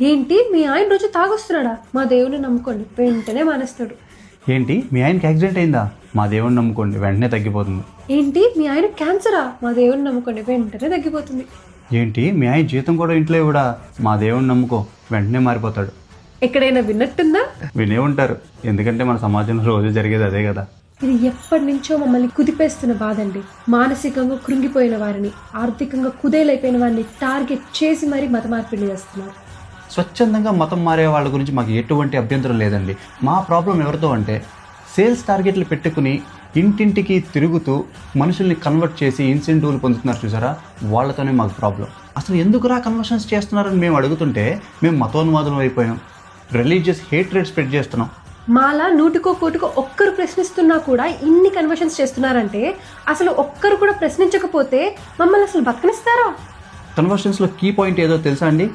ఏంటి మీ ఆయన రోజు తాగొస్తున్నాడా? మా దేవుని నమ్ముకోండి వెంటనే మానేస్తాడు. ఏంటి మీ ఆయనకి యాక్సిడెంట్ అయిందా? మా దేవుడిని నమ్ముకోండి వెంటనే తగ్గిపోతుంది. ఏంటి మీ ఆయన క్యాన్సరా? మా దేవుని నమ్ముకోండి వెంటనే తగ్గిపోతుంది. ఏంటి మీ ఆయన జీతం కూడా ఇంట్లో కూడా? మా దేవుడిని నమ్ముకో వెంటనే మారిపోతాడు. ఎక్కడైనా విన్నట్టుందా? వినే ఉంటారు, ఎందుకంటే మన సమాజంలో రోజు జరిగేది అదే కదా. ఇది ఎప్పటి నుంచో మమ్మల్ని కుదిపేస్తున్న బాధండి. మానసికంగా కృంగిపోయిన వారిని, ఆర్థికంగా కుదేలైపోయిన వారిని టార్గెట్ చేసి మరీ మత మార్పిడి చేస్తున్నారు. స్వచ్ఛందంగా మతం మారే వాళ్ళ గురించి మాకు ఎటువంటి అభ్యంతరం లేదండి. మా ప్రాబ్లం ఎవరితో అంటే సేల్స్ టార్గెట్లు పెట్టుకుని ఇంటింటికి తిరుగుతూ మనుషుల్ని కన్వర్ట్ చేసి ఇన్సెంటివ్లు పొందుతున్నారు చూసారా, వాళ్ళతోనే మాకు ప్రాబ్లం. అసలు ఎందుకురా కన్వర్షన్స్ చేస్తున్నారని మేము అడుగుతుంటే మేము మతోన్మాదం అయిపోయాం, రిలీజియస్ హేట్రేట్ స్ప్రెడ్ చేస్తున్నాం. మాలా నూటికో కోటికో ఒక్కరు ప్రశ్నిస్తున్నా కూడా ఇన్ని కన్వర్షన్స్ చేస్తున్నారంటే అసలు ఒక్కరు కూడా ప్రశ్నించకపోతే మమ్మల్ని అసలు బతకనిస్తారా? కన్వర్షన్స్లో కీ పాయింట్ ఏదో తెలుసా అండి?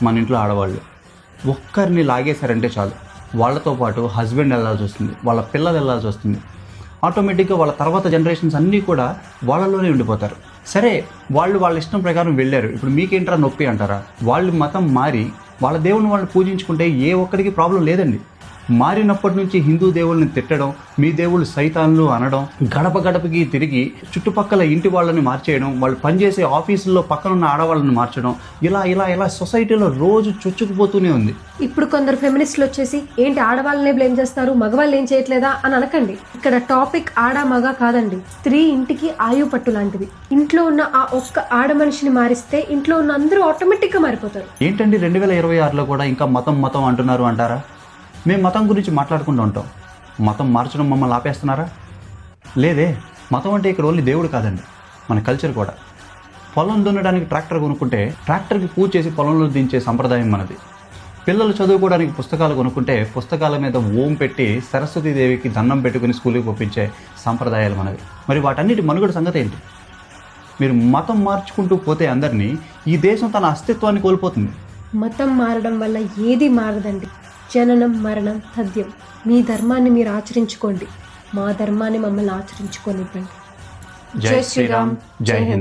మన ఇంట్లో ఆడవాళ్ళు ఒక్కరిని లాగేశారంటే చాలు, వాళ్ళతో పాటు హస్బెండ్ వెళ్ళాల్సి వస్తుంది, వాళ్ళ పిల్లలు వెళ్ళాల్సి వస్తుంది. ఆటోమేటిక్గా వాళ్ళ తర్వాత జనరేషన్స్ అన్నీ కూడా వాళ్ళలోనే ఉండిపోతారు. సరే వాళ్ళు వాళ్ళ ఇష్టం ప్రకారం వెళ్ళారు, ఇప్పుడు మీకేంట్రా నొప్పి అంటారా? వాళ్ళు మతం మారి వాళ్ళ దేవుని వాళ్ళు పూజించుకుంటే ఏ ఒక్కరికి ప్రాబ్లం లేదండి. మారినప్పటి నుంచి హిందూ దేవుళ్ళని తిట్టడం, మీ దేవుళ్ళు సైతాన్లు అనడం, గడప గడపకి తిరిగి చుట్టుపక్కల ఇంటి వాళ్ళని మార్చేయడం, వాళ్ళు పనిచేసే ఆఫీసుల్లో పక్కనున్న ఆడవాళ్ళని మార్చడం, ఇలా ఇలా ఇలా సొసైటీలో రోజు చొచ్చుకుపోతూనే ఉంది. ఇప్పుడు కొందరు ఫెమినిస్టులు వచ్చేసి ఏంటి ఆడవాళ్ళనే బ్లేమ్ చేస్తారు, మగవాళ్ళు ఏం చేయట్లేదా అని అనకండి. ఇక్కడ టాపిక్ ఆడ మగ కాదండి, స్త్రీ ఇంటికి ఆయువు పట్టు లాంటిది. ఇంట్లో ఉన్న ఆ ఒక్క ఆడ మనిషిని మారిస్తే ఇంట్లో ఉన్న అందరూ ఆటోమేటిక్గా మారిపోతారు. ఏంటండి 2026లో కూడా ఇంకా మతం మతం అంటున్నారు అంటారా? మేము మతం గురించి మాట్లాడుకుంటూ ఉంటాం, మతం మార్చడం మమ్మల్ని ఆపేస్తున్నారా? లేదే. మతం అంటే ఇక్కడ ఓన్లీ దేవుడు కాదండి, మన కల్చర్ కూడా. పొలం దున్నడానికి ట్రాక్టర్ కొనుక్కుంటే ట్రాక్టర్కి పూజ చేసి పొలంలో దించే సంప్రదాయం మనది. పిల్లలు చదువుకోవడానికి పుస్తకాలు కొనుక్కుంటే పుస్తకాల మీద ఓం పెట్టి సరస్వతీదేవికి దండం పెట్టుకుని స్కూల్కి పంపించే సంప్రదాయాలు మనవి. మరి వాటన్నిటి మనుగడ సంగతి ఏంటి? మీరు మతం మార్చుకుంటూ పోతే అందరినీ ఈ దేశం తన అస్తిత్వాన్ని కోల్పోతుంది. మతం మారడం వల్ల ఏది మారదండి. జననం మరణం తథ్యం. మీ ధర్మాన్ని మీరు ఆచరించుకోండి, మా ధర్మాన్ని మమ్మల్ని ఆచరించుకోనివ్వండి. జై శ్రీరామ్, జై హింద్.